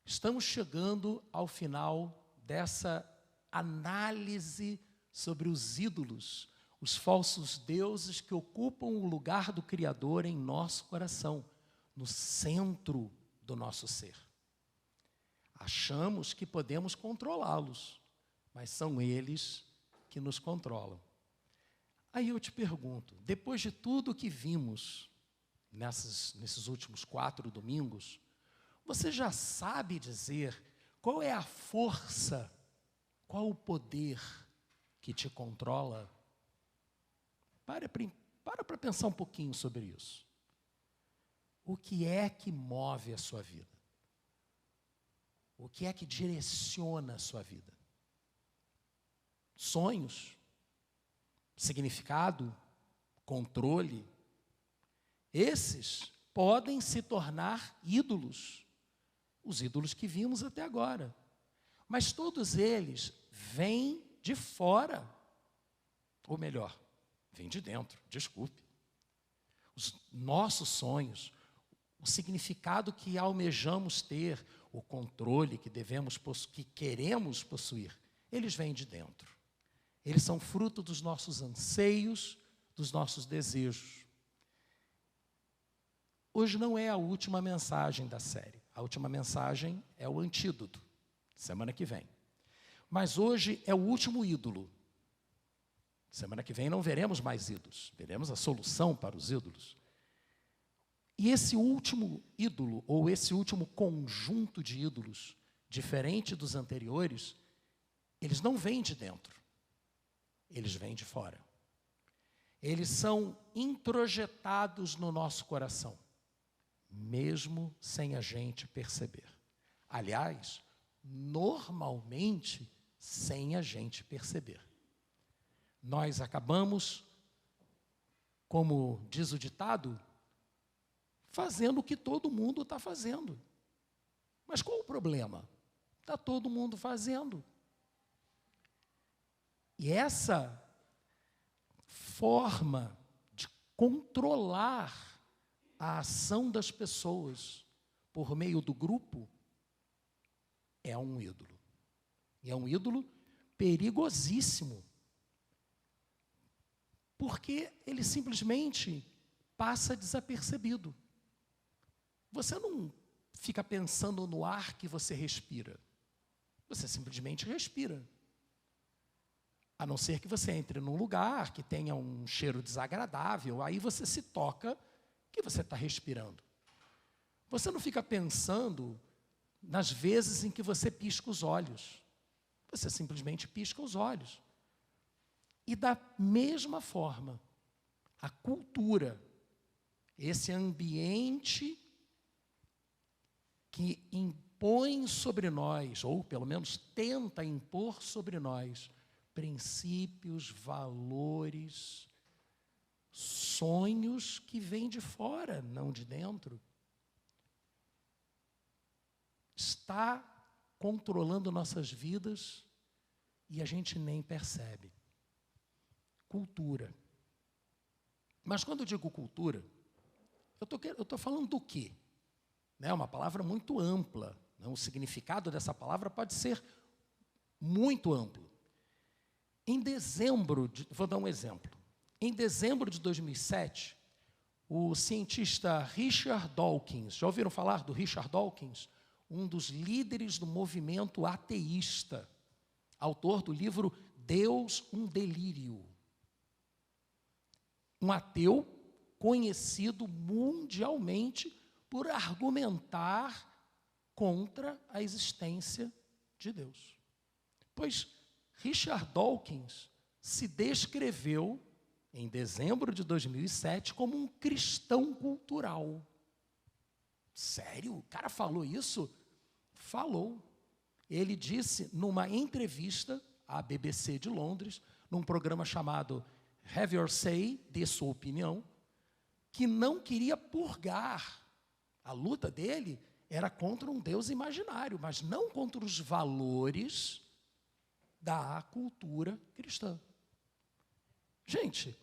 Estamos chegando ao final dessa análise sobre os ídolos, os falsos deuses que ocupam o lugar do Criador em nosso coração, no centro do nosso ser. Achamos que podemos controlá-los, mas são eles que nos controlam. Aí eu te pergunto, depois de tudo que vimos nesses últimos 4 domingos, você já sabe dizer qual é a força, qual o poder que te controla? Para pensar um pouquinho sobre isso. O que é que move a sua vida? O que é que direciona a sua vida? Sonhos? Significado? Controle? Esses podem se tornar ídolos. Os ídolos que vimos até agora. Mas todos eles vêm de fora. Ou melhor, vêm de dentro, desculpe. Os nossos sonhos, o significado que almejamos ter, o controle que queremos possuir, eles vêm de dentro. Eles são fruto dos nossos anseios, dos nossos desejos. Hoje não é a última mensagem da série. A última mensagem é o antídoto, semana que vem. Mas hoje é o último ídolo. Semana que vem não veremos mais ídolos, veremos a solução para os ídolos. E esse último ídolo, ou esse último conjunto de ídolos, diferente dos anteriores, eles não vêm de dentro, eles vêm de fora. Eles são introjetados no nosso coração, mesmo sem a gente perceber. Aliás, normalmente, sem a gente perceber. Nós acabamos, como diz o ditado, fazendo o que todo mundo está fazendo. Mas qual o problema? Está todo mundo fazendo. E essa forma de controlar a ação das pessoas por meio do grupo é um ídolo. E é um ídolo perigosíssimo. Porque ele simplesmente passa desapercebido. Você não fica pensando no ar que você respira. Você simplesmente respira. A não ser que você entre num lugar que tenha um cheiro desagradável, aí você se toca que você está respirando. Você não fica pensando nas vezes em que você pisca os olhos. Você simplesmente pisca os olhos. E da mesma forma, a cultura, esse ambiente que impõe sobre nós, ou pelo menos tenta impor sobre nós, princípios, valores, sonhos que vêm de fora, não de dentro, está controlando nossas vidas e a gente nem percebe. Cultura. Mas quando eu digo cultura, eu estou falando do quê? É uma palavra muito ampla. O significado dessa palavra pode ser muito amplo. Em dezembro, vou dar um exemplo. Em dezembro de 2007, o cientista Richard Dawkins, já ouviram falar do Richard Dawkins? Um dos líderes do movimento ateísta, autor do livro Deus, um Delírio. Um ateu conhecido mundialmente por argumentar contra a existência de Deus. Pois Richard Dawkins se descreveu, em dezembro de 2007, como um cristão cultural. Sério? O cara falou isso? Falou. Ele disse numa entrevista à BBC de Londres, num programa chamado Have Your Say, dê sua opinião, que não queria purgar. A luta dele era contra um Deus imaginário, mas não contra os valores da cultura cristã. Gente,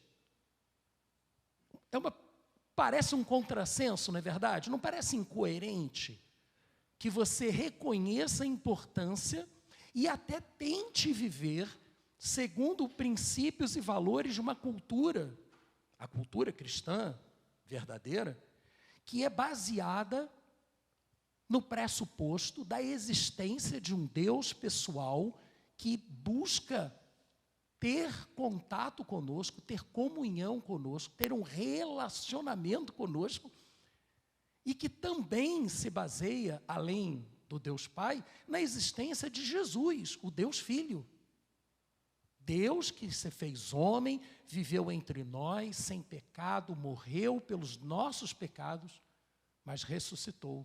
parece um contrassenso, não é verdade? Não parece incoerente que você reconheça a importância e até tente viver segundo princípios e valores de uma cultura, a cultura cristã verdadeira, que é baseada no pressuposto da existência de um Deus pessoal que busca ter contato conosco, ter comunhão conosco, ter um relacionamento conosco, e que também se baseia, além do Deus Pai, na existência de Jesus, o Deus Filho. Deus que se fez homem, viveu entre nós, sem pecado, morreu pelos nossos pecados, mas ressuscitou,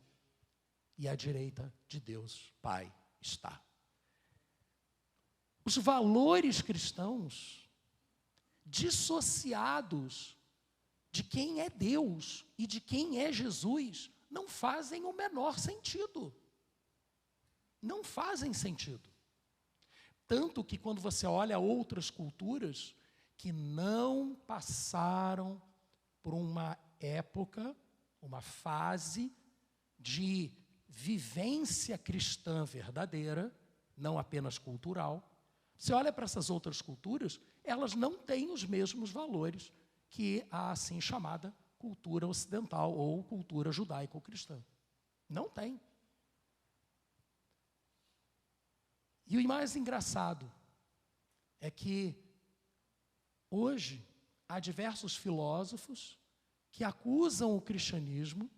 e à direita de Deus Pai está. Os valores cristãos, dissociados de quem é Deus e de quem é Jesus, não fazem o menor sentido. Não fazem sentido. Tanto que quando você olha outras culturas que não passaram por uma época, uma fase de vivência cristã verdadeira, não apenas cultural, você olha para essas outras culturas, elas não têm os mesmos valores que a assim chamada cultura ocidental ou cultura judaico-cristã. Não tem. E o mais engraçado é que hoje há diversos filósofos que acusam o cristianismo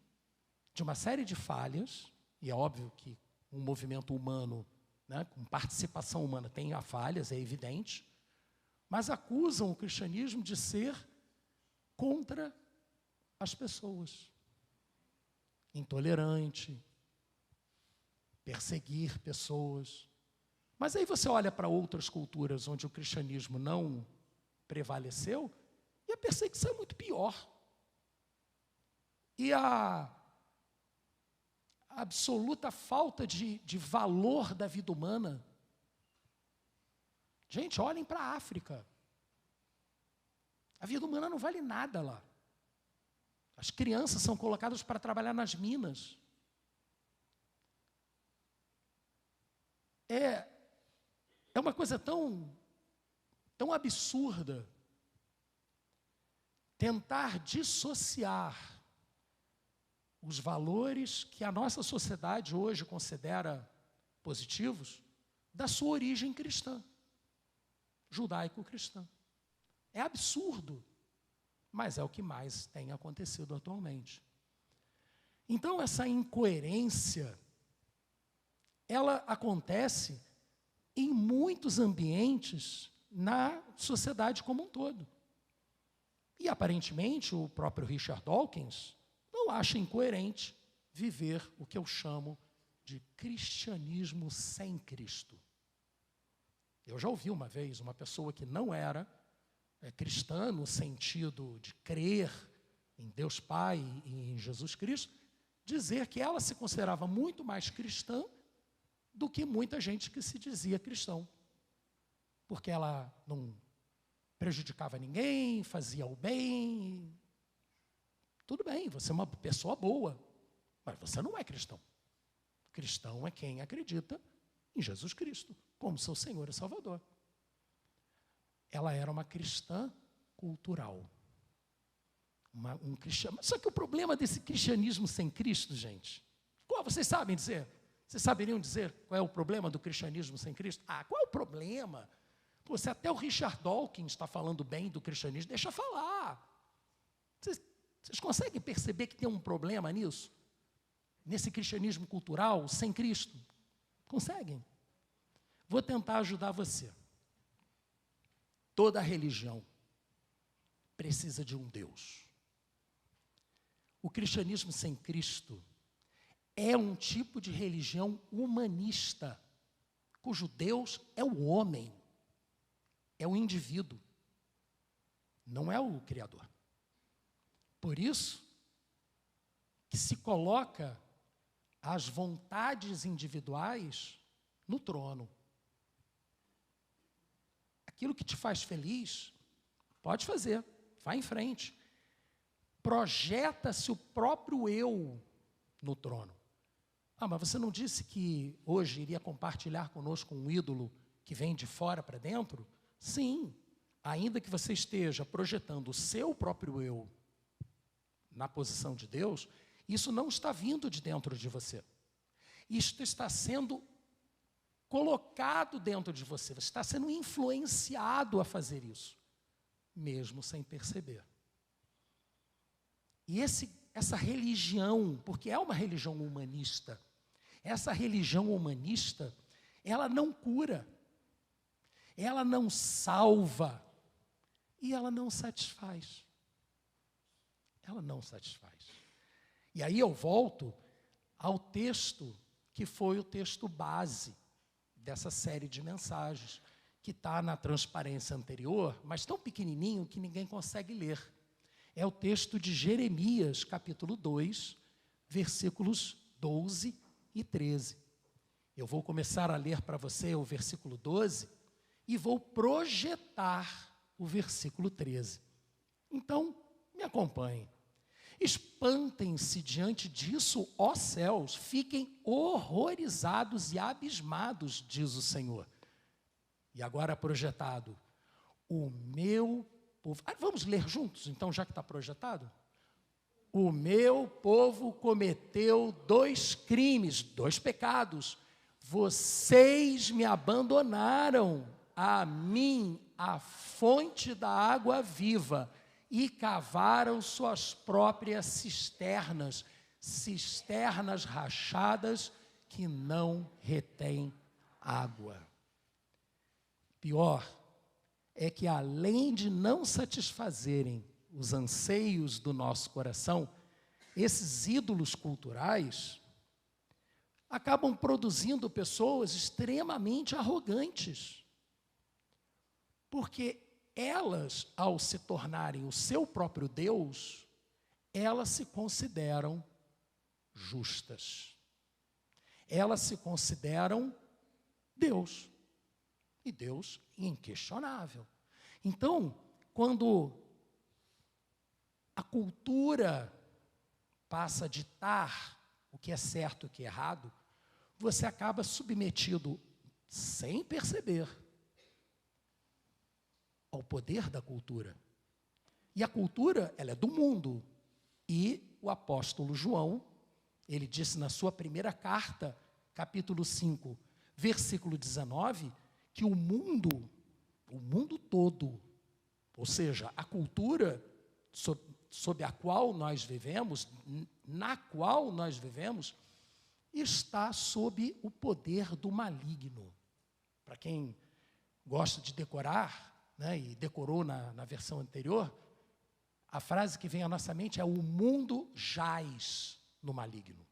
de uma série de falhas, e é óbvio que um movimento humano, né, com participação humana, tem falhas, é evidente, mas acusam o cristianismo de ser contra as pessoas, intolerante, perseguir pessoas. Mas aí você olha para outras culturas onde o cristianismo não prevaleceu, e a perseguição é muito pior. E a absoluta falta de valor da vida humana. Gente, olhem para a África. A vida humana não vale nada lá. As crianças são colocadas para trabalhar nas minas. É uma coisa tão absurda tentar dissociar os valores que a nossa sociedade hoje considera positivos da sua origem cristã, judaico-cristã. É absurdo, mas é o que mais tem acontecido atualmente. Então, essa incoerência, ela acontece em muitos ambientes na sociedade como um todo. E, aparentemente, o próprio Richard Dawkins não acha incoerente viver o que eu chamo de cristianismo sem Cristo. Eu já ouvi uma vez uma pessoa que não era cristã no sentido de crer em Deus Pai e em Jesus Cristo, dizer que ela se considerava muito mais cristã do que muita gente que se dizia cristão. Porque ela não prejudicava ninguém, fazia o bem. Tudo bem, você é uma pessoa boa, mas você não é cristão. Cristão é quem acredita em Jesus Cristo como seu Senhor e Salvador. Ela era uma cristã cultural. Só que o problema desse cristianismo sem Cristo, gente, qual vocês sabem dizer? Vocês saberiam dizer qual é o problema do cristianismo sem Cristo? Qual é o problema? Pô, se até o Richard Dawkins está falando bem do cristianismo, deixa falar. Vocês conseguem perceber que tem um problema nisso? Nesse cristianismo cultural sem Cristo? Conseguem? Vou tentar ajudar você. Toda religião precisa de um Deus. O cristianismo sem Cristo é um tipo de religião humanista, cujo Deus é o homem, é o indivíduo, não é o Criador. Por isso que se coloca as vontades individuais no trono. Aquilo que te faz feliz, pode fazer, vá em frente. Projeta-se o próprio eu no trono. Mas você não disse que hoje iria compartilhar conosco um ídolo que vem de fora para dentro? Sim, ainda que você esteja projetando o seu próprio eu na posição de Deus, isso não está vindo de dentro de você. Isto está sendo colocado dentro de você, você está sendo influenciado a fazer isso, mesmo sem perceber. E essa religião, porque é uma religião humanista, essa religião humanista, ela não cura, ela não salva e ela não satisfaz. Ela não satisfaz. E aí eu volto ao texto que foi o texto base dessa série de mensagens, que está na transparência anterior, mas tão pequenininho que ninguém consegue ler. É o texto de Jeremias, capítulo 2, versículos 12 e 13. Eu vou começar a ler para você o versículo 12 e vou projetar o versículo 13. Então, me acompanhem. Espantem-se diante disso, ó céus, fiquem horrorizados e abismados, diz o Senhor. E agora projetado, o meu povo... vamos ler juntos, então, já que está projetado? O meu povo cometeu 2 crimes, 2 pecados. Vocês me abandonaram, a mim, a fonte da água viva, e cavaram suas próprias cisternas, cisternas rachadas que não retêm água. Pior é que, além de não satisfazerem os anseios do nosso coração, esses ídolos culturais acabam produzindo pessoas extremamente arrogantes, porque elas, ao se tornarem o seu próprio Deus, elas se consideram justas. Elas se consideram Deus. E Deus inquestionável. Então, quando a cultura passa a ditar o que é certo e o que é errado, você acaba submetido, sem perceber, ao poder da cultura. E a cultura, ela é do mundo. E o apóstolo João, ele disse na sua primeira carta, capítulo 5, versículo 19, que o mundo todo, ou seja, a cultura sob a qual nós vivemos, na qual nós vivemos, está sob o poder do maligno. Para quem gosta de decorar, e decorou na versão anterior, a frase que vem à nossa mente é: o mundo jaz no maligno.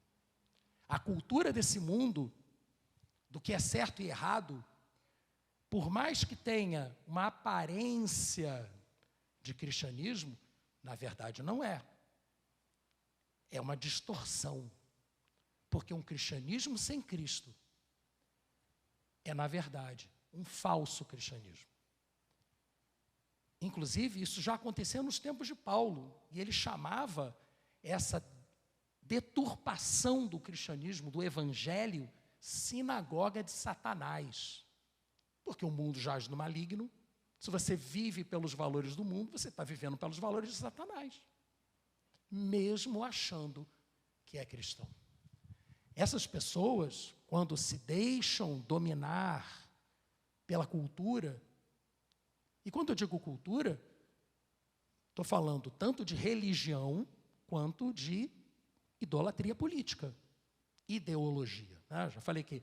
A cultura desse mundo, do que é certo e errado, por mais que tenha uma aparência de cristianismo, na verdade não é. É uma distorção. Porque um cristianismo sem Cristo é, na verdade, um falso cristianismo. Inclusive, isso já acontecia nos tempos de Paulo, e ele chamava essa deturpação do cristianismo, do evangelho, sinagoga de Satanás. Porque o mundo jaz no maligno. Se você vive pelos valores do mundo, você está vivendo pelos valores de Satanás, mesmo achando que é cristão. Essas pessoas, quando se deixam dominar pela cultura, e quando eu digo cultura, estou falando tanto de religião quanto de idolatria política, ideologia. Já falei que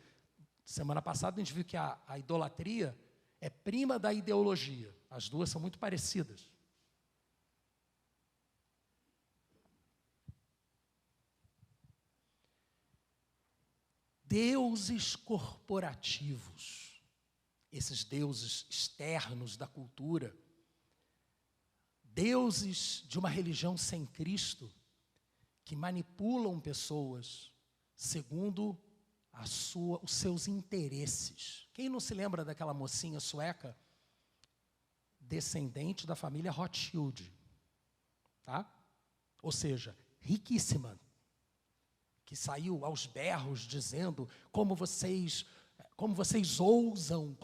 semana passada a gente viu que a idolatria é prima da ideologia. As duas são muito parecidas. Deuses corporativos, esses deuses externos da cultura, deuses de uma religião sem Cristo, que manipulam pessoas segundo os seus interesses. Quem não se lembra daquela mocinha sueca, descendente da família Rothschild, tá? Ou seja, riquíssima, que saiu aos berros dizendo como vocês ousam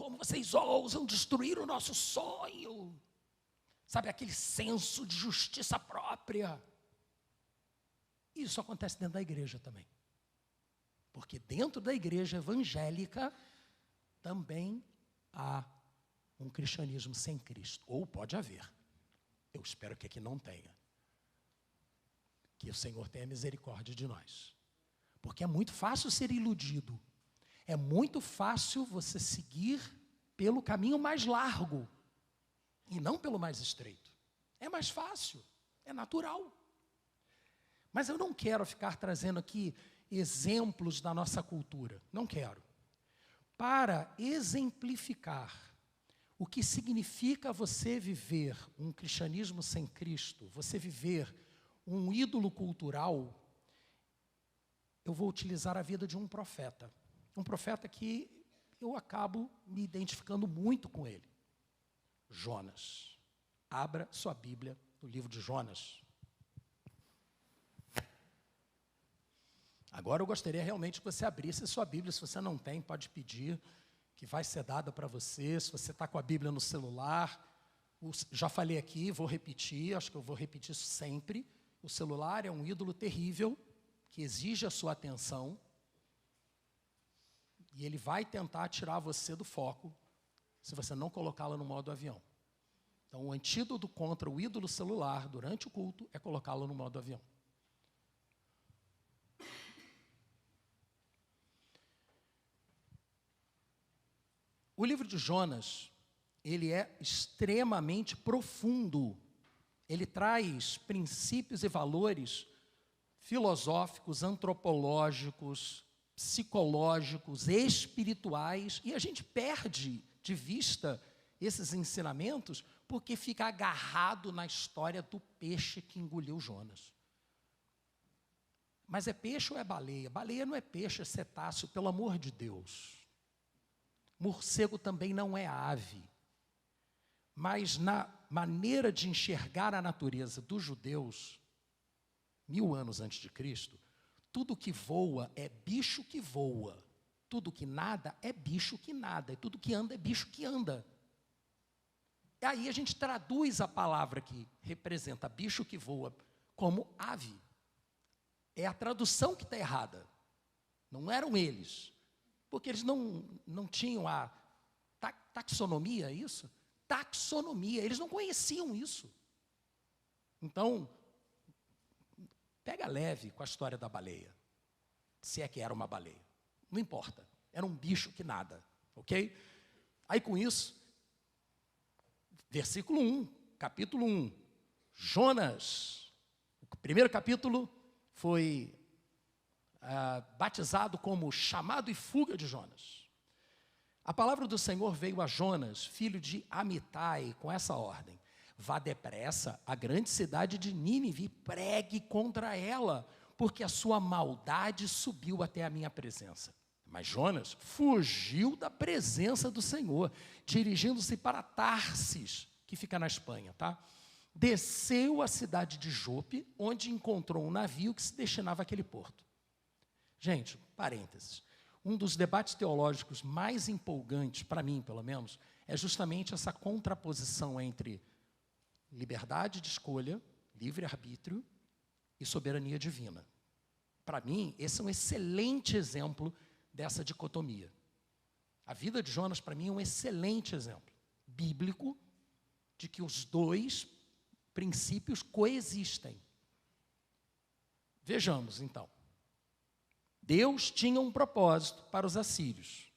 destruir o nosso sonho. Sabe, aquele senso de justiça própria. Isso acontece dentro da igreja também. Porque dentro da igreja evangélica também há um cristianismo sem Cristo. Ou pode haver. Eu espero que aqui não tenha. Que o Senhor tenha misericórdia de nós. Porque é muito fácil ser iludido. É muito fácil você seguir pelo caminho mais largo e não pelo mais estreito. É mais fácil, é natural. Mas eu não quero ficar trazendo aqui exemplos da nossa cultura. Não quero. Para exemplificar o que significa você viver um cristianismo sem Cristo, você viver um ídolo cultural, eu vou utilizar a vida de um profeta. Um profeta que eu acabo me identificando muito com ele. Jonas. Abra sua Bíblia no livro de Jonas. Agora eu gostaria realmente que você abrisse a sua Bíblia. Se você não tem, pode pedir, que vai ser dada para você. Se você está com a Bíblia no celular, já falei aqui, vou repetir, acho que eu vou repetir isso sempre. O celular é um ídolo terrível, que exige a sua atenção, e ele vai tentar tirar você do foco, se você não colocá-lo no modo avião. Então, o antídoto contra o ídolo celular, durante o culto, é colocá-lo no modo avião. O livro de Jonas, ele é extremamente profundo. Ele traz princípios e valores filosóficos, antropológicos, psicológicos, espirituais, e a gente perde de vista esses ensinamentos porque fica agarrado na história do peixe que engoliu Jonas. Mas é peixe ou é baleia? Baleia não é peixe, é cetáceo, pelo amor de Deus. Morcego também não é ave. Mas na maneira de enxergar a natureza dos judeus, 1000 anos antes de Cristo, tudo que voa é bicho que voa. Tudo que nada é bicho que nada. E tudo que anda é bicho que anda. E aí a gente traduz a palavra que representa bicho que voa como ave. É a tradução que está errada. Não eram eles. Porque eles não tinham a taxonomia, é isso? Taxonomia, eles não conheciam isso. Então, pega leve com a história da baleia. Se é que era uma baleia. Não importa, era um bicho que nada, ok? Aí com isso, versículo 1, capítulo 1. Jonas, o primeiro capítulo foi batizado como chamado e fuga de Jonas. A palavra do Senhor veio a Jonas, filho de Amitai, com essa ordem: vá depressa à grande cidade de Nínive e pregue contra ela, porque a sua maldade subiu até a minha presença. Mas Jonas fugiu da presença do Senhor, dirigindo-se para Tarsis, que fica na Espanha, tá? Desceu à cidade de Jope, onde encontrou um navio que se destinava àquele porto. Gente, parênteses. Um dos debates teológicos mais empolgantes, para mim, pelo menos, é justamente essa contraposição entre liberdade de escolha, livre-arbítrio e soberania divina. Para mim, esse é um excelente exemplo dessa dicotomia. A vida de Jonas, para mim, é um excelente exemplo bíblico de que os dois princípios coexistem. Vejamos, então. Deus tinha um propósito para os assírios,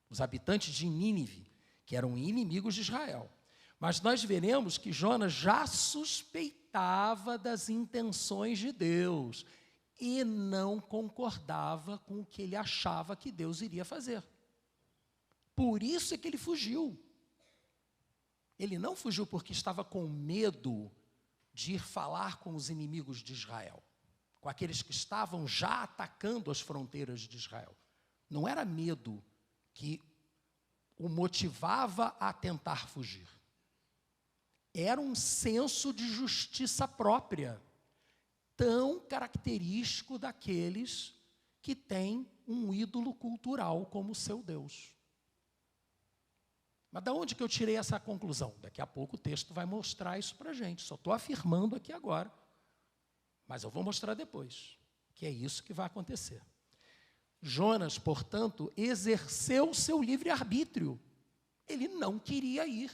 os habitantes de Nínive, que eram inimigos de Israel. Mas nós veremos que Jonas já suspeitava das intenções de Deus e não concordava com o que ele achava que Deus iria fazer. Por isso é que ele fugiu. Ele não fugiu porque estava com medo de ir falar com os inimigos de Israel, com aqueles que estavam já atacando as fronteiras de Israel. Não era medo que o motivava a tentar fugir. Era um senso de justiça própria, tão característico daqueles que tem um ídolo cultural como seu Deus. Mas de onde que eu tirei essa conclusão? Daqui a pouco o texto vai mostrar isso para a gente. Só estou afirmando aqui agora. Mas eu vou mostrar depois, que é isso que vai acontecer. Jonas, portanto, exerceu seu livre-arbítrio. Ele não queria ir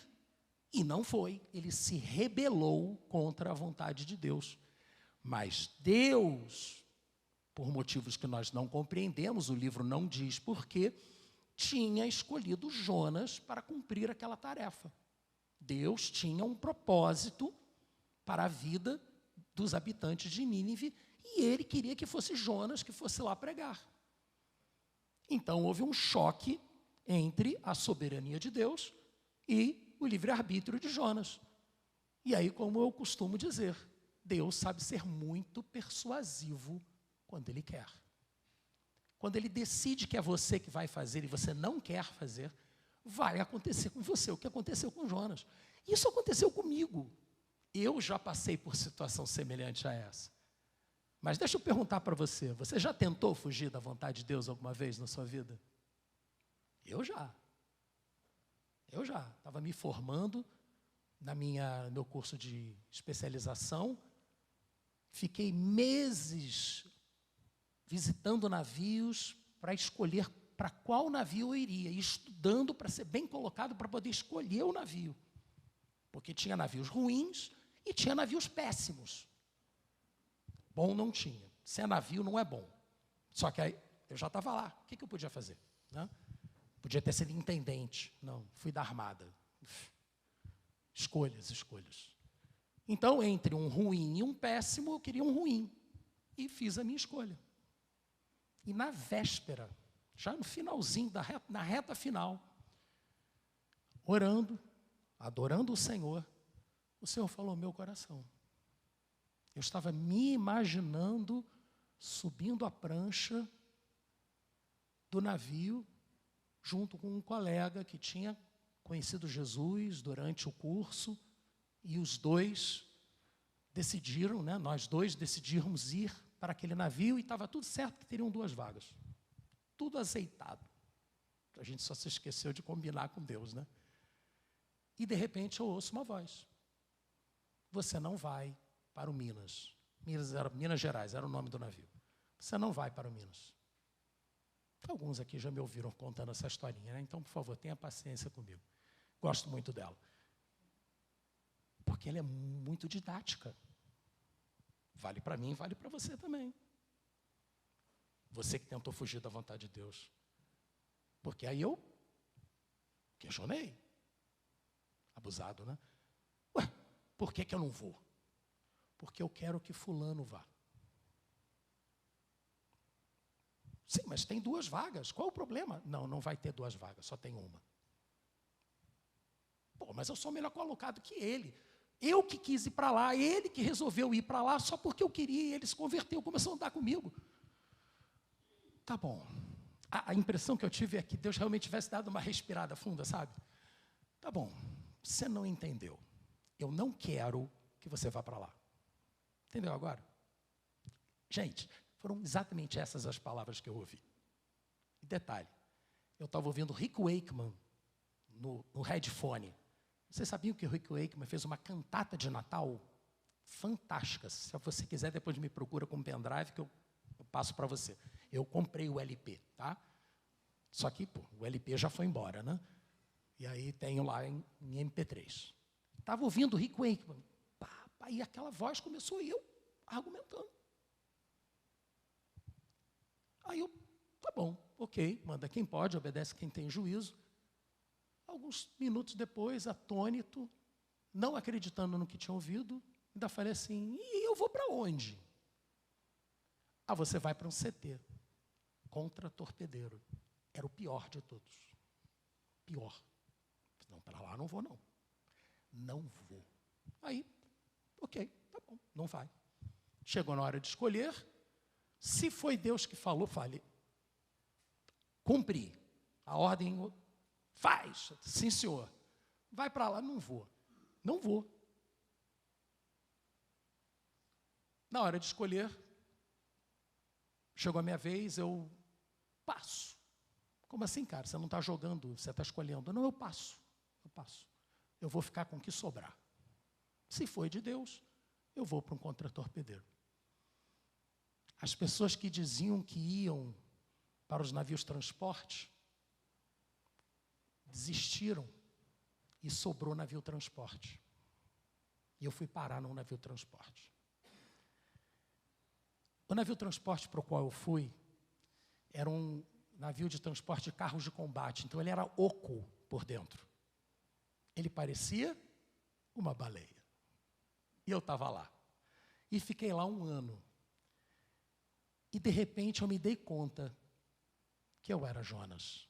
e não foi. Ele se rebelou contra a vontade de Deus. Mas Deus, por motivos que nós não compreendemos, o livro não diz porquê, tinha escolhido Jonas para cumprir aquela tarefa. Deus tinha um propósito para a vida dos habitantes de Nínive e ele queria que fosse Jonas que fosse lá pregar. Então houve um choque entre a soberania de Deus e o livre-arbítrio de Jonas. E aí, como eu costumo dizer, Deus sabe ser muito persuasivo quando Ele quer. Quando Ele decide que é você que vai fazer e você não quer fazer, vai acontecer com você o que aconteceu com Jonas. Isso aconteceu comigo. Eu já passei por situação semelhante a essa. Mas deixa eu perguntar para você, você já tentou fugir da vontade de Deus alguma vez na sua vida? Eu já. Estava me formando no meu curso de especialização, fiquei meses visitando navios para escolher para qual navio eu iria, e estudando para ser bem colocado para poder escolher o navio. Porque tinha navios ruins e tinha navios péssimos. Bom não tinha. Se é navio, não é bom. Só que aí eu já estava lá. O que eu podia fazer? Né? Podia ter sido intendente. Não, fui da Armada. Escolhas. Então, entre um ruim e um péssimo, eu queria um ruim. E fiz a minha escolha. E na véspera, já no finalzinho, na reta final, orando, adorando o Senhor falou ao meu coração. Eu estava me imaginando subindo a prancha do navio, junto com um colega que tinha conhecido Jesus durante o curso, e os dois decidiram, nós dois decidimos ir para aquele navio, e estava tudo certo que teriam 2 vagas. Tudo azeitado. A gente só se esqueceu de combinar com Deus, né? E de repente eu ouço uma voz. Você não vai para o Minas. Minas Gerais era o nome do navio. Você não vai para o Minas. Alguns aqui já me ouviram contando essa historinha, né? Então, por favor, tenha paciência comigo. Gosto muito dela. Porque ela é muito didática. Vale para mim, vale para você também. Você que tentou fugir da vontade de Deus. Porque aí eu questionei. Abusado, né? Ué, por que eu não vou? Porque eu quero que fulano vá. Sim, mas tem 2 vagas. Qual é o problema? Não vai ter 2 vagas, só tem uma. Pô, mas eu sou melhor colocado que ele. Eu que quis ir para lá, ele que resolveu ir para lá só porque eu queria, e ele se converteu, começou a andar comigo. Tá bom. A impressão que eu tive é que Deus realmente tivesse dado uma respirada funda, sabe? Tá bom, você não entendeu. Eu não quero que você vá para lá. Entendeu agora? Gente, foram exatamente essas as palavras que eu ouvi. E detalhe, eu estava ouvindo Rick Wakeman no headphone. Vocês sabiam que o Rick Wakeman fez uma cantata de Natal fantástica? Se você quiser, depois me procura com um pendrive que eu passo para você. Eu comprei o LP, tá? Só que, o LP já foi embora, né? E aí tenho lá em MP3. Estava ouvindo o Rick Wakeman. E aquela voz começou e eu argumentando. Aí eu, tá bom, ok, manda quem pode, obedece quem tem juízo. Alguns minutos depois, atônito, não acreditando no que tinha ouvido, ainda falei assim, e eu vou para onde? Você vai para um CT, contra torpedeiro. Era o pior de todos. Pior. Não, para lá não vou, não. Não vou. Aí, ok, tá bom, não vai. Chegou na hora de escolher. Se foi Deus que falou, fale. Cumpri. A ordem faz. Sim, senhor. Vai para lá, não vou. Não vou. Na hora de escolher, chegou a minha vez, eu passo. Como assim, cara? Você não está jogando, você está escolhendo. Não, eu passo. Eu vou ficar com o que sobrar. Se foi de Deus, eu vou para um contratorpedeiro. As pessoas que diziam que iam para os navios transporte, desistiram e sobrou navio transporte. E eu fui parar num navio transporte. O navio transporte para o qual eu fui era um navio de transporte de carros de combate, então ele era oco por dentro. Ele parecia uma baleia. E eu estava lá. E fiquei lá 1 ano. E de repente eu me dei conta que eu era Jonas,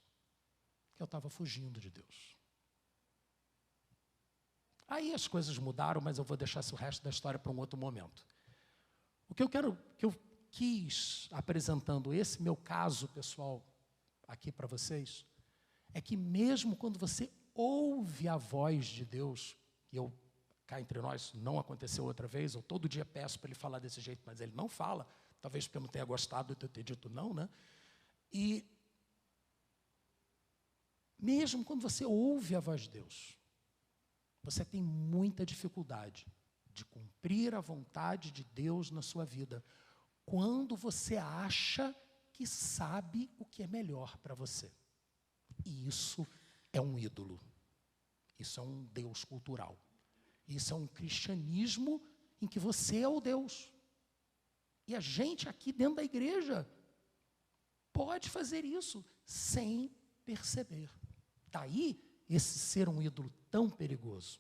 que eu estava fugindo de Deus. Aí as coisas mudaram, mas eu vou deixar o resto da história para um outro momento. O que eu quis, apresentando esse meu caso pessoal aqui para vocês, é que mesmo quando você ouve a voz de Deus, e eu, cá entre nós, não aconteceu outra vez, eu todo dia peço para ele falar desse jeito, mas ele não fala, talvez porque eu não tenha gostado de eu ter dito não, né? E mesmo quando você ouve a voz de Deus, você tem muita dificuldade de cumprir a vontade de Deus na sua vida, quando você acha que sabe o que é melhor para você. E isso é um ídolo. Isso é um Deus cultural. Isso é um cristianismo em que você é o Deus. E a gente aqui dentro da igreja pode fazer isso sem perceber. Daí esse ser um ídolo tão perigoso.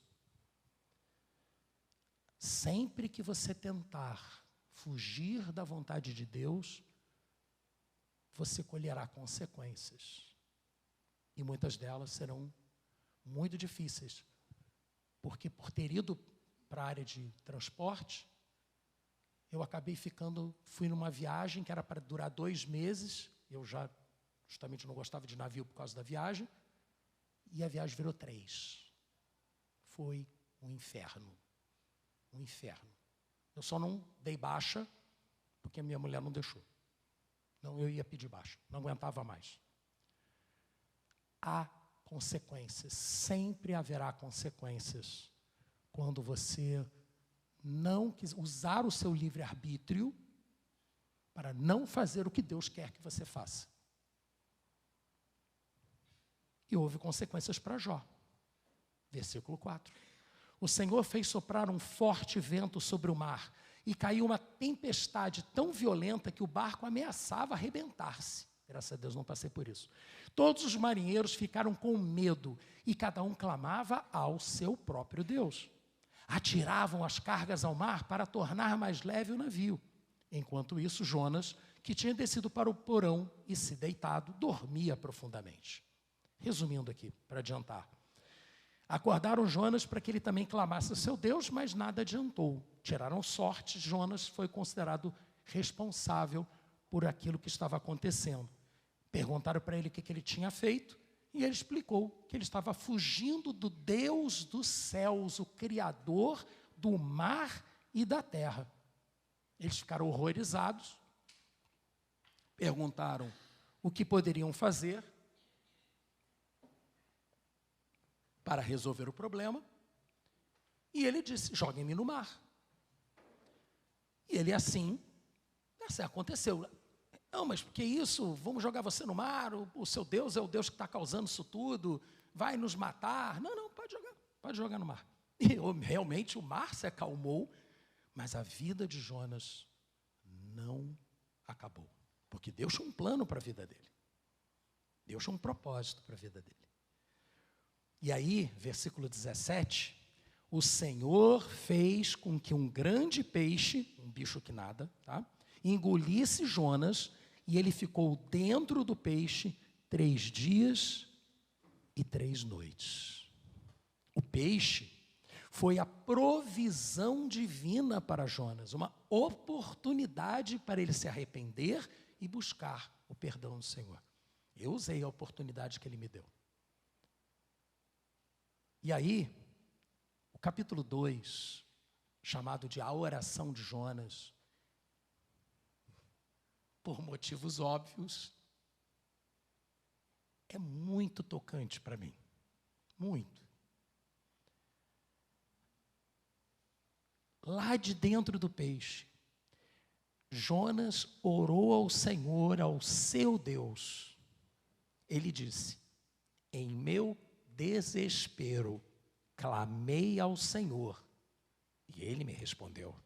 Sempre que você tentar fugir da vontade de Deus, você colherá consequências. E muitas delas serão muito difíceis. Porque por ter ido para a área de transporte, eu acabei fui numa viagem que era para durar 2 meses, eu já justamente não gostava de navio por causa da viagem, e a viagem virou 3. Foi um inferno. Um inferno. Eu só não dei baixa, porque a minha mulher não deixou. Não, eu ia pedir baixa, não aguentava mais. Há consequências, sempre haverá consequências, quando você não quiser usar o seu livre-arbítrio para não fazer o que Deus quer que você faça. E houve consequências para Jó. Versículo 4. O Senhor fez soprar um forte vento sobre o mar, e caiu uma tempestade tão violenta que o barco ameaçava arrebentar-se. Graças a Deus não passei por isso. Todos os marinheiros ficaram com medo, e cada um clamava ao seu próprio Deus. Atiravam as cargas ao mar para tornar mais leve o navio. Enquanto isso, Jonas, que tinha descido para o porão e se deitado, dormia profundamente. Resumindo aqui, para adiantar. Acordaram Jonas para que ele também clamasse ao seu Deus, mas nada adiantou. Tiraram sorte, Jonas foi considerado responsável por aquilo que estava acontecendo. Perguntaram para ele o que ele tinha feito, e ele explicou que ele estava fugindo do Deus dos céus, o Criador do mar e da terra. Eles ficaram horrorizados, perguntaram o que poderiam fazer para resolver o problema, e ele disse: joguem-me no mar. E ele assim aconteceu. Não, mas por que isso? Vamos jogar você no mar, o seu Deus é o Deus que está causando isso tudo, vai nos matar. Não, pode jogar no mar. E realmente o mar se acalmou, mas a vida de Jonas não acabou, porque Deus tinha um plano para a vida dele. Deus tinha um propósito para a vida dele. E aí, versículo 17, o Senhor fez com que um grande peixe, um bicho que nada, tá, engolisse Jonas, e ele ficou dentro do peixe 3 dias e 3 noites. O peixe foi a provisão divina para Jonas, uma oportunidade para ele se arrepender e buscar o perdão do Senhor. Eu usei a oportunidade que ele me deu. E aí, o capítulo 2, chamado de A Oração de Jonas, por motivos óbvios, é muito tocante para mim. Muito. Lá de dentro do peixe, Jonas orou ao Senhor, ao seu Deus. Ele disse: em meu desespero, clamei ao Senhor, e ele me respondeu.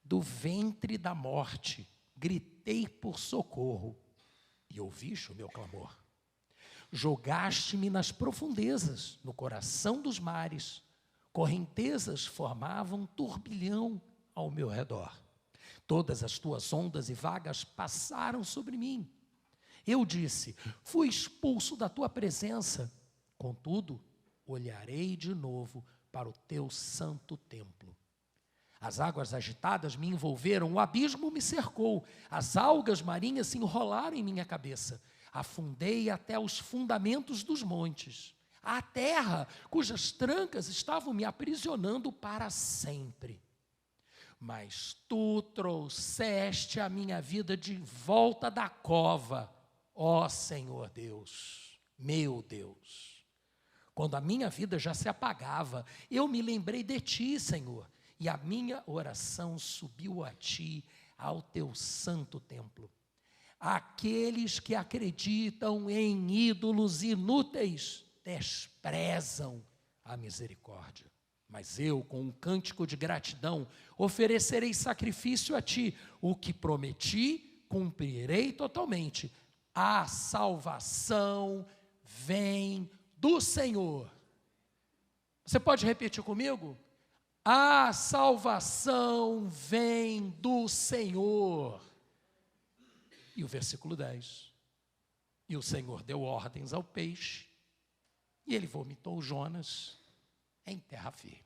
Do ventre da morte, gritei por socorro, e ouviste o meu clamor. Jogaste-me nas profundezas, no coração dos mares. Correntezas formavam um turbilhão ao meu redor. Todas as tuas ondas e vagas passaram sobre mim. Eu disse: fui expulso da tua presença. Contudo, olharei de novo para o teu santo templo. As águas agitadas me envolveram, o abismo me cercou, as algas marinhas se enrolaram em minha cabeça. Afundei até os fundamentos dos montes. A terra, cujas trancas estavam me aprisionando para sempre. Mas tu trouxeste a minha vida de volta da cova, ó Senhor Deus, meu Deus. Quando a minha vida já se apagava, eu me lembrei de ti, Senhor, e a minha oração subiu a ti, ao teu santo templo. Aqueles que acreditam em ídolos inúteis desprezam a misericórdia. Mas eu, com um cântico de gratidão, oferecerei sacrifício a ti. O que prometi, cumprirei totalmente. A salvação vem do Senhor. Você pode repetir comigo? A salvação vem do Senhor. E o versículo 10. E o Senhor deu ordens ao peixe, e ele vomitou Jonas em terra firme.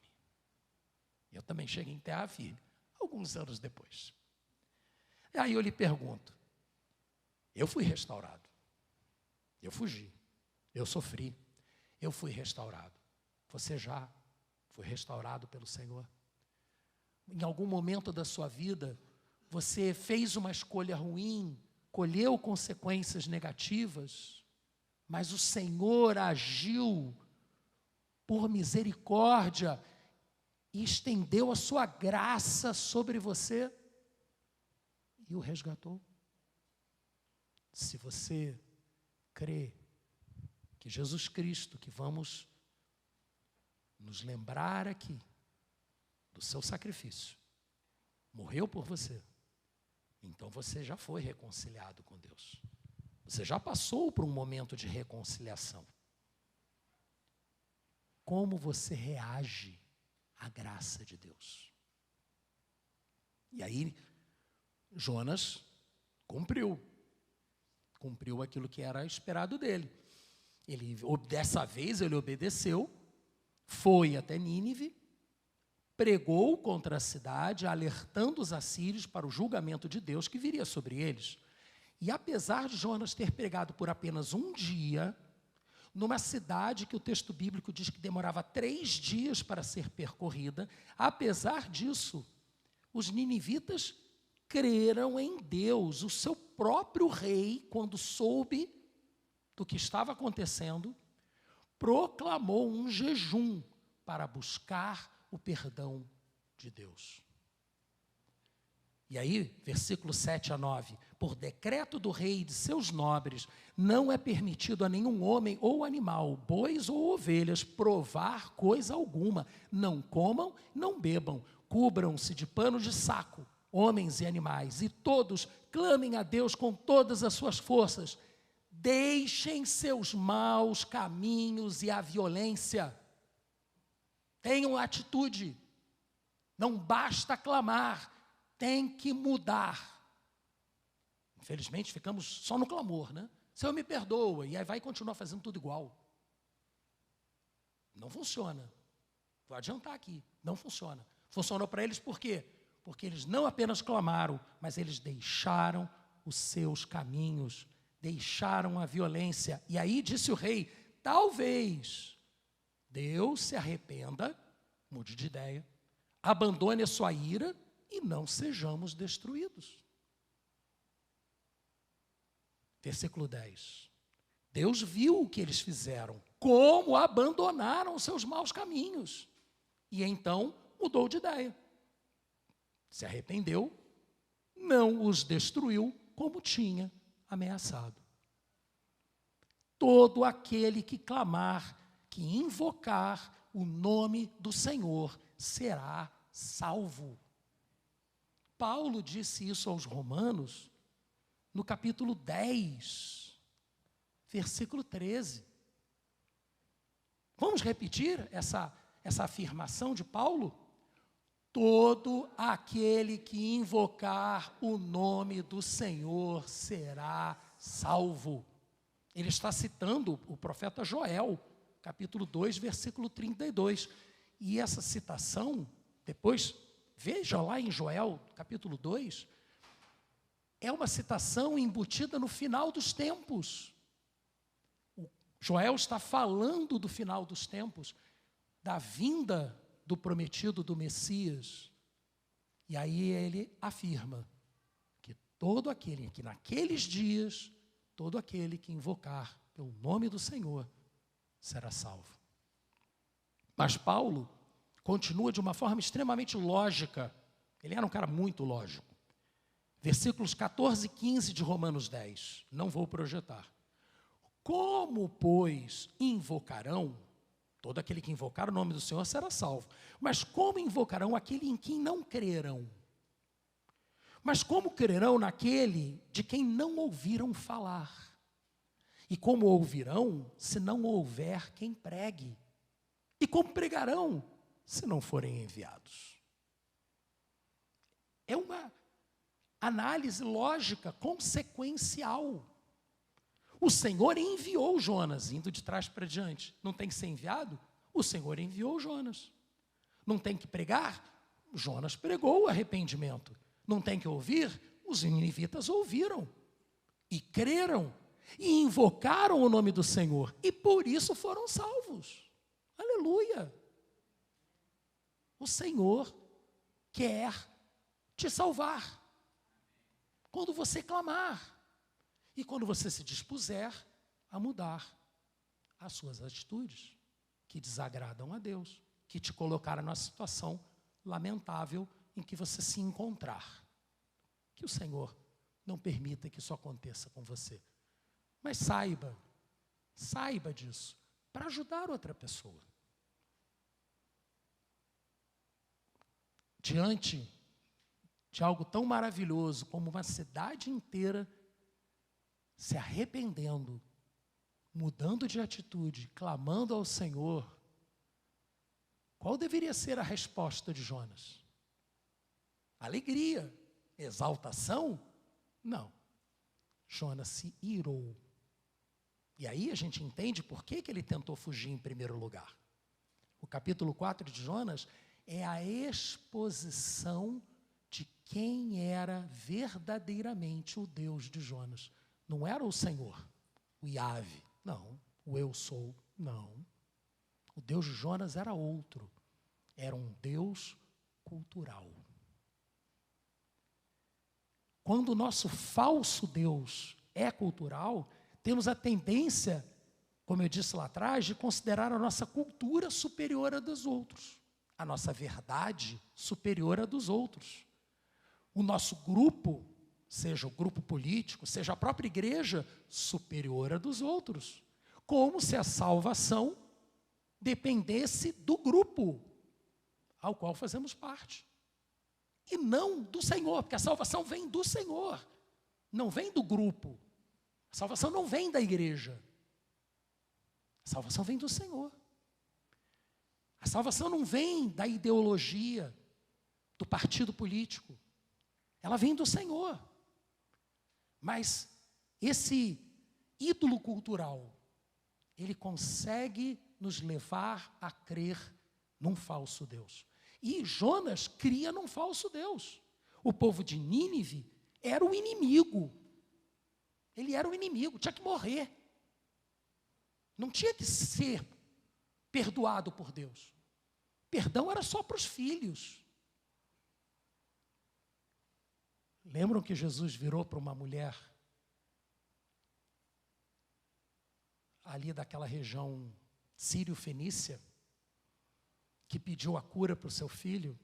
Eu também cheguei em terra firme, alguns anos depois. E aí eu lhe pergunto, eu fui restaurado, eu fugi, eu sofri, eu fui restaurado. Você já foi restaurado pelo Senhor? Em algum momento da sua vida, você fez uma escolha ruim, colheu consequências negativas, mas o Senhor agiu por misericórdia e estendeu a sua graça sobre você e o resgatou. Se você crê que Jesus Cristo, que vamos nos lembrar aqui do seu sacrifício, morreu por você, então você já foi reconciliado com Deus. Você já passou por um momento de reconciliação. Como você reage à graça de Deus? E aí, Jonas cumpriu aquilo que era esperado dele. Dessa vez ele obedeceu, foi até Nínive, pregou contra a cidade, alertando os assírios para o julgamento de Deus que viria sobre eles. E apesar de Jonas ter pregado por apenas um dia, numa cidade que o texto bíblico diz que demorava 3 dias para ser percorrida, apesar disso, os ninivitas creram em Deus. O seu próprio rei, quando soube do que estava acontecendo, proclamou um jejum para buscar o perdão de Deus. E aí, versículo 7 a 9, por decreto do rei e de seus nobres, não é permitido a nenhum homem ou animal, bois ou ovelhas, provar coisa alguma. Não comam, não bebam, cubram-se de pano de saco, homens e animais, e todos clamem a Deus com todas as suas forças. Deixem seus maus caminhos e a violência. Tenham atitude. Não basta clamar, tem que mudar. Infelizmente, ficamos só no clamor, né? Senhor, me perdoa, e aí vai continuar fazendo tudo igual. Não funciona. Vou adiantar aqui, não funciona. Funcionou para eles por quê? Porque eles não apenas clamaram, mas eles deixaram os seus caminhos, deixaram a violência. E aí disse o rei, talvez Deus se arrependa, mude de ideia, abandone a sua ira e não sejamos destruídos. Versículo 10. Deus viu o que eles fizeram, como abandonaram os seus maus caminhos. E então mudou de ideia. Se arrependeu, não os destruiu como tinha ameaçado. Todo aquele que clamar, que invocar o nome do Senhor, será salvo. Paulo disse isso aos Romanos, no capítulo 10, versículo 13. Vamos repetir essa afirmação de Paulo? Todo aquele que invocar o nome do Senhor será salvo. Ele está citando o profeta Joel, capítulo 2, versículo 32. E essa citação, depois, veja lá em Joel, capítulo 2, é uma citação embutida no final dos tempos. Joel está falando do final dos tempos, da vinda do prometido do Messias. E aí ele afirma que todo aquele que naqueles dias, todo aquele que invocar pelo nome do Senhor será salvo. Mas Paulo continua de uma forma extremamente lógica. Ele era um cara muito lógico. Versículos 14 e 15 de Romanos 10. Não vou projetar. Como, pois, invocarão? Todo aquele que invocar o nome do Senhor será salvo. Mas como invocarão aquele em quem não crerão? Mas como crerão naquele de quem não ouviram falar? E como ouvirão se não houver quem pregue? E como pregarão se não forem enviados? É uma análise lógica, consequencial. O Senhor enviou Jonas, indo de trás para diante. Não tem que ser enviado? O Senhor enviou Jonas. Não tem que pregar? Jonas pregou o arrependimento. Não tem que ouvir? Os ninivitas ouviram. E creram. E invocaram o nome do Senhor. E por isso foram salvos. Aleluia. O Senhor quer te salvar. Quando você clamar. E quando você se dispuser a mudar as suas atitudes, que desagradam a Deus, que te colocaram numa situação lamentável em que você se encontrar. Que o Senhor não permita que isso aconteça com você. Mas saiba disso, para ajudar outra pessoa. Diante de algo tão maravilhoso como uma cidade inteira se arrependendo, mudando de atitude, clamando ao Senhor, qual deveria ser a resposta de Jonas? Alegria, exaltação? Não. Jonas se irou. E aí a gente entende por que ele tentou fugir em primeiro lugar. O capítulo 4 de Jonas é a exposição de quem era verdadeiramente o Deus de Jonas. Não era o Senhor, o Yahvé, não. O eu sou, não. O Deus de Jonas era outro. Era um Deus cultural. Quando o nosso falso Deus é cultural, temos a tendência, como eu disse lá atrás, de considerar a nossa cultura superior à dos outros. A nossa verdade superior à dos outros. O nosso grupo, seja o grupo político, seja a própria igreja, superior à dos outros. Como se a salvação dependesse do grupo ao qual fazemos parte. E não do Senhor, porque a salvação vem do Senhor, não vem do grupo. A salvação não vem da igreja. A salvação vem do Senhor. A salvação não vem da ideologia, do partido político. Ela vem do Senhor. Mas esse ídolo cultural, ele consegue nos levar a crer num falso Deus. E Jonas cria num falso Deus. O povo de Nínive era o inimigo. Ele era o inimigo, tinha que morrer. Não tinha que ser perdoado por Deus. Perdão era só para os filhos. Lembram que Jesus virou para uma mulher ali daquela região sírio-fenícia, que pediu a cura para o seu filho,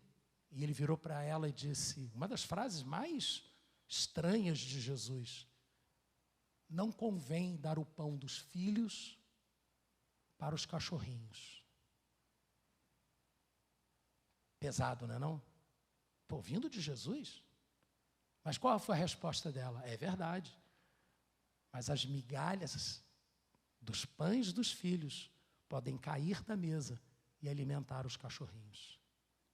e ele virou para ela e disse, uma das frases mais estranhas de Jesus: não convém dar o pão dos filhos para os cachorrinhos. Pesado, não é não? Pô, vindo de Jesus? Mas qual foi a resposta dela? É verdade. Mas as migalhas dos pães dos filhos podem cair da mesa e alimentar os cachorrinhos.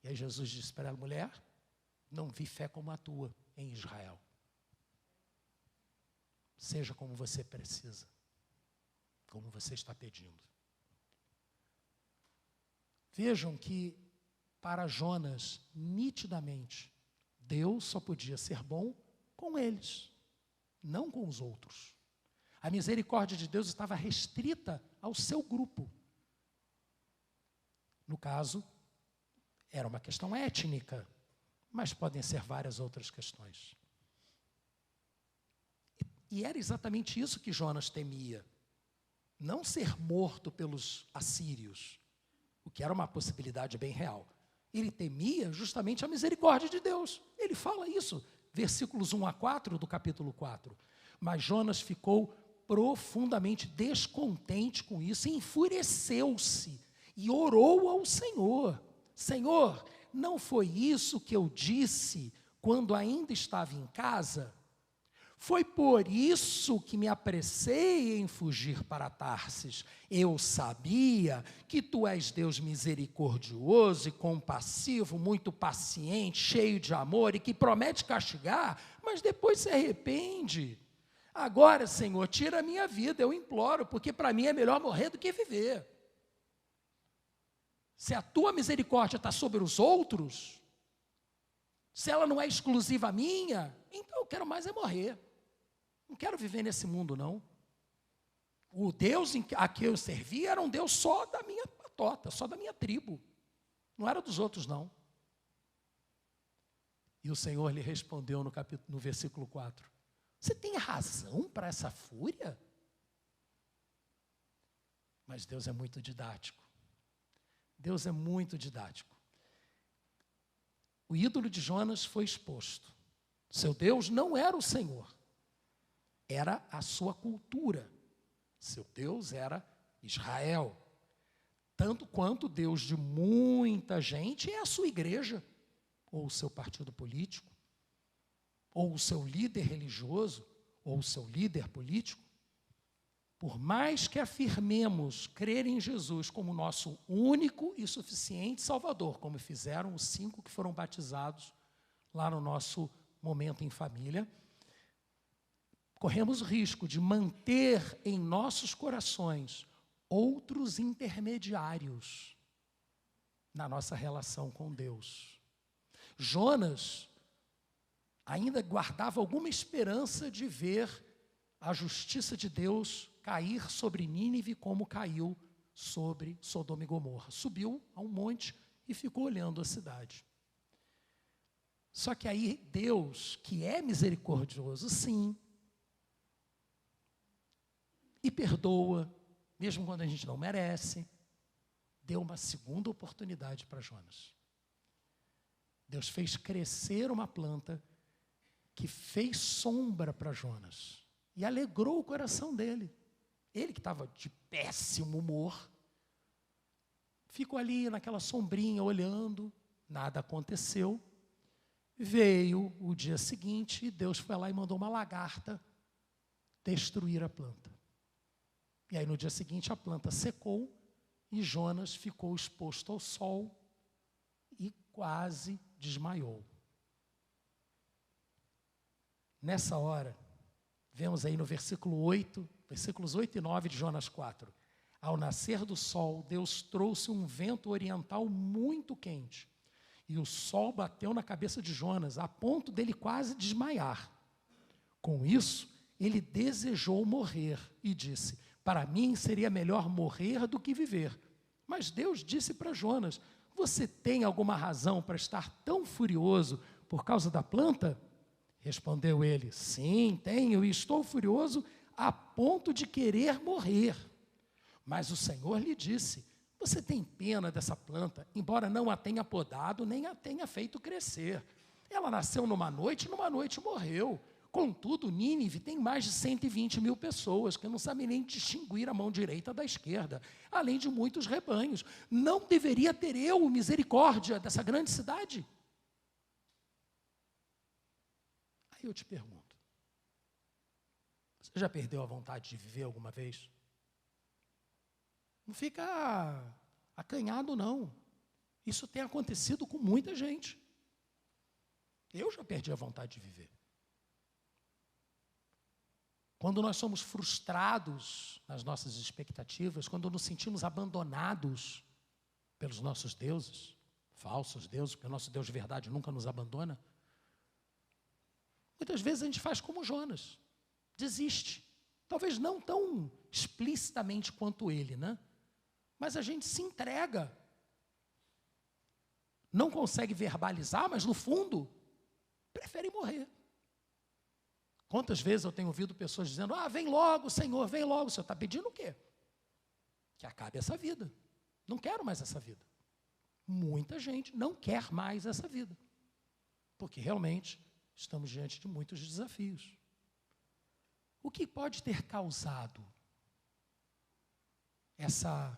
E aí Jesus disse para ela, mulher, não vi fé como a tua em Israel. Seja como você precisa, como você está pedindo. Vejam que para Jonas, nitidamente, Deus só podia ser bom com eles, não com os outros. A misericórdia de Deus estava restrita ao seu grupo. No caso, era uma questão étnica, mas podem ser várias outras questões. E era exatamente isso que Jonas temia. Não ser morto pelos assírios, o que era uma possibilidade bem real. Ele temia justamente a misericórdia de Deus. Ele fala isso, versículos 1 a 4 do capítulo 4. Mas Jonas ficou profundamente descontente com isso, e enfureceu-se e orou ao Senhor. Senhor, não foi isso que eu disse quando ainda estava em casa? Foi por isso que me apressei em fugir para Tarsis. Eu sabia que tu és Deus misericordioso e compassivo, muito paciente, cheio de amor e que promete castigar, mas depois se arrepende. Agora, Senhor, tira a minha vida, eu imploro, porque para mim é melhor morrer do que viver. Se a tua misericórdia está sobre os outros, se ela não é exclusiva minha, então eu quero mais é morrer. Não quero viver nesse mundo, não. O Deus a que eu servia era um Deus só da minha patota, só da minha tribo. Não era dos outros, não. E o Senhor lhe respondeu no versículo 4. Você tem razão para essa fúria? Mas Deus é muito didático. Deus é muito didático. O ídolo de Jonas foi exposto. Seu Deus não era o Senhor. Era a sua cultura. Seu Deus era Israel. Tanto quanto o Deus de muita gente é a sua igreja, ou o seu partido político, ou o seu líder religioso, ou o seu líder político. Por mais que afirmemos crer em Jesus como nosso único e suficiente Salvador, como fizeram os 5 que foram batizados lá no nosso momento em família, corremos risco de manter em nossos corações outros intermediários na nossa relação com Deus. Jonas ainda guardava alguma esperança de ver a justiça de Deus cair sobre Nínive como caiu sobre Sodoma e Gomorra. Subiu a um monte e ficou olhando a cidade. Só que aí Deus, que é misericordioso, sim, e perdoa, mesmo quando a gente não merece, deu uma segunda oportunidade para Jonas. Deus fez crescer uma planta que fez sombra para Jonas e alegrou o coração dele. Ele que estava de péssimo humor, ficou ali naquela sombrinha olhando, nada aconteceu. Veio o dia seguinte e Deus foi lá e mandou uma lagarta destruir a planta. E aí no dia seguinte a planta secou e Jonas ficou exposto ao sol e quase desmaiou. Nessa hora, vemos aí no versículo 8, versículos 8 e 9 de Jonas 4. Ao nascer do sol, Deus trouxe um vento oriental muito quente. E o sol bateu na cabeça de Jonas, a ponto dele quase desmaiar. Com isso, ele desejou morrer e disse: para mim seria melhor morrer do que viver. Mas Deus disse para Jonas: você tem alguma razão para estar tão furioso por causa da planta? Respondeu ele: sim, tenho, e estou furioso a ponto de querer morrer. Mas o Senhor lhe disse: você tem pena dessa planta, embora não a tenha podado, nem a tenha feito crescer. Ela nasceu numa noite morreu. Contudo, Nínive tem mais de 120 mil pessoas, que não sabem nem distinguir a mão direita da esquerda, além de muitos rebanhos. Não deveria ter eu misericórdia dessa grande cidade? Aí eu te pergunto, você já perdeu a vontade de viver alguma vez? Não fica acanhado, não. Isso tem acontecido com muita gente. Eu já perdi a vontade de viver. Quando nós somos frustrados nas nossas expectativas, quando nos sentimos abandonados pelos nossos deuses, falsos deuses, porque o nosso Deus de verdade nunca nos abandona, muitas vezes a gente faz como Jonas, desiste. Talvez não tão explicitamente quanto ele, né? Mas a gente se entrega. Não consegue verbalizar, mas no fundo, prefere morrer. Quantas vezes eu tenho ouvido pessoas dizendo: vem logo, Senhor, vem logo. O Senhor está pedindo o quê? Que acabe essa vida. Não quero mais essa vida. Muita gente não quer mais essa vida. Porque realmente estamos diante de muitos desafios. O que pode ter causado essa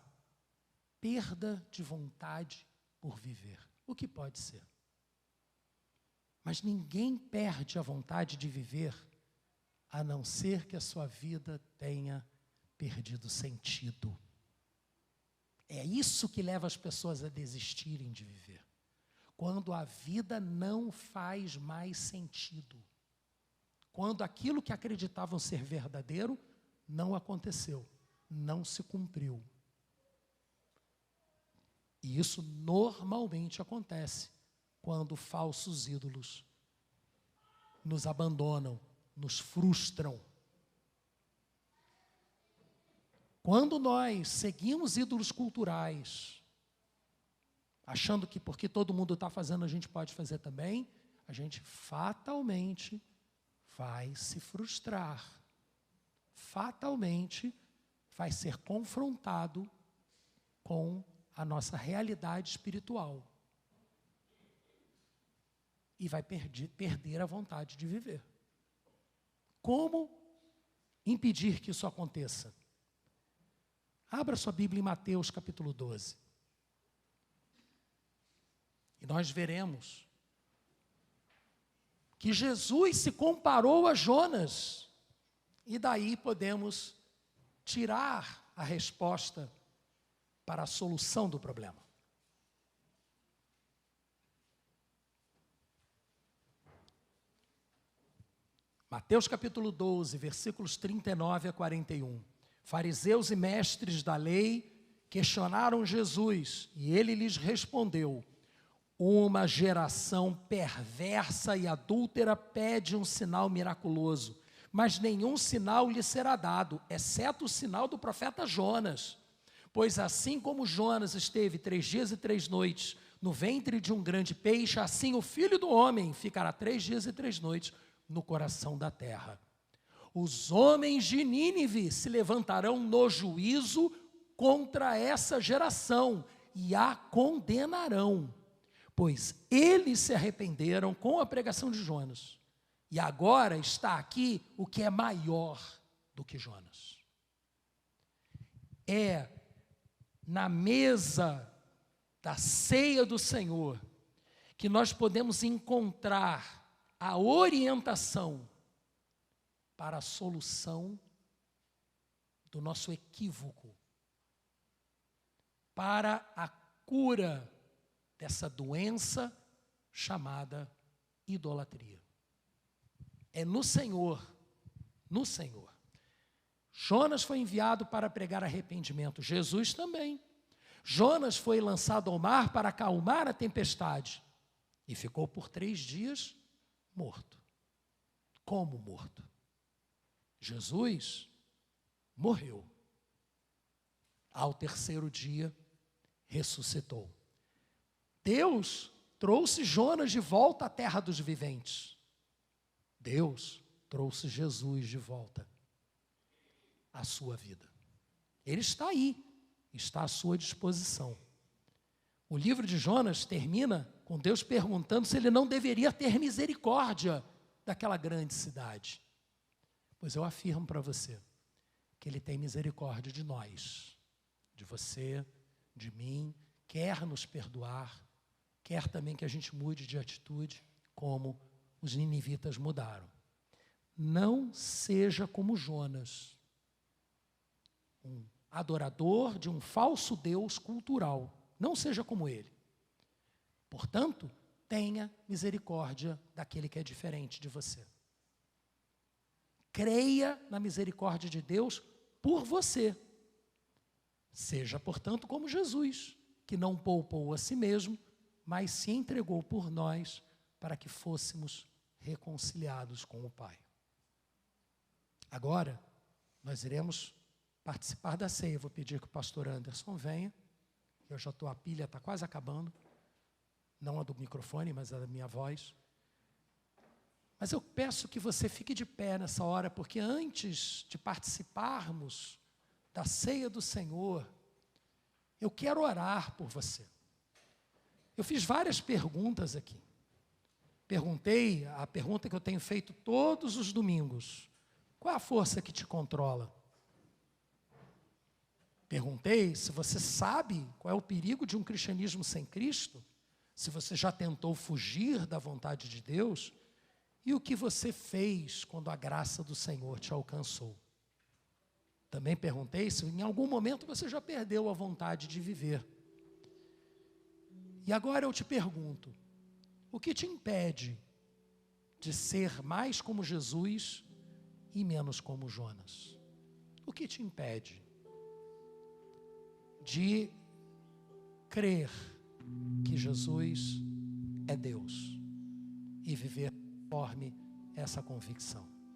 perda de vontade por viver? O que pode ser? Mas ninguém perde a vontade de viver a não ser que a sua vida tenha perdido sentido. É isso que leva as pessoas a desistirem de viver. Quando a vida não faz mais sentido. Quando aquilo que acreditavam ser verdadeiro não aconteceu, não se cumpriu. E isso normalmente acontece quando falsos ídolos nos abandonam, nos frustram. Quando nós seguimos ídolos culturais, achando que porque todo mundo está fazendo a gente pode fazer também, a gente fatalmente vai se frustrar. Fatalmente vai ser confrontado com a nossa realidade espiritual. E vai perder a vontade de viver. Como impedir que isso aconteça? Abra sua Bíblia em Mateus capítulo 12. E nós veremos que Jesus se comparou a Jonas. E daí podemos tirar a resposta para a solução do problema. Mateus capítulo 12, versículos 39 a 41. Fariseus e mestres da lei questionaram Jesus e ele lhes respondeu: uma geração perversa e adúltera pede um sinal miraculoso, mas nenhum sinal lhe será dado, exceto o sinal do profeta Jonas. Pois assim como Jonas esteve 3 dias e 3 noites no ventre de um grande peixe, assim o Filho do Homem ficará 3 dias e 3 noites no coração da terra. Os homens de Nínive se levantarão no juízo contra essa geração e a condenarão, pois eles se arrependeram com a pregação de Jonas. E agora está aqui o que é maior do que Jonas. É na mesa da ceia do Senhor que nós podemos encontrar a orientação para a solução do nosso equívoco, para a cura dessa doença chamada idolatria. É no Senhor, no Senhor. Jonas foi enviado para pregar arrependimento, Jesus também. Jonas foi lançado ao mar para acalmar a tempestade e ficou por 3 dias morto. Como morto? Jesus morreu. Ao 3º dia, ressuscitou. Deus trouxe Jonas de volta à terra dos viventes. Deus trouxe Jesus de volta à sua vida. Ele está aí, está à sua disposição. O livro de Jonas termina com Deus perguntando se ele não deveria ter misericórdia daquela grande cidade. Pois eu afirmo para você que ele tem misericórdia de nós, de você, de mim, quer nos perdoar, quer também que a gente mude de atitude, como os ninivitas mudaram. Não seja como Jonas, um adorador de um falso Deus cultural. Não seja como ele. Portanto, tenha misericórdia daquele que é diferente de você. Creia na misericórdia de Deus por você. Seja, portanto, como Jesus, que não poupou a si mesmo, mas se entregou por nós para que fôssemos reconciliados com o Pai. Agora, nós iremos participar da ceia. Vou pedir que o pastor Anderson venha. Eu já estou, a pilha está quase acabando. Não a do microfone, mas a da minha voz. Mas eu peço que você fique de pé nessa hora, porque antes de participarmos da ceia do Senhor, eu quero orar por você. Eu fiz várias perguntas aqui. Perguntei a pergunta que eu tenho feito todos os domingos: qual é a força que te controla? Perguntei se você sabe qual é o perigo de um cristianismo sem Cristo, se você já tentou fugir da vontade de Deus, e o que você fez quando a graça do Senhor te alcançou. Também perguntei se em algum momento você já perdeu a vontade de viver. E agora eu te pergunto, o que te impede de ser mais como Jesus e menos como Jonas? O que te impede de crer que Jesus é Deus e viver conforme essa convicção?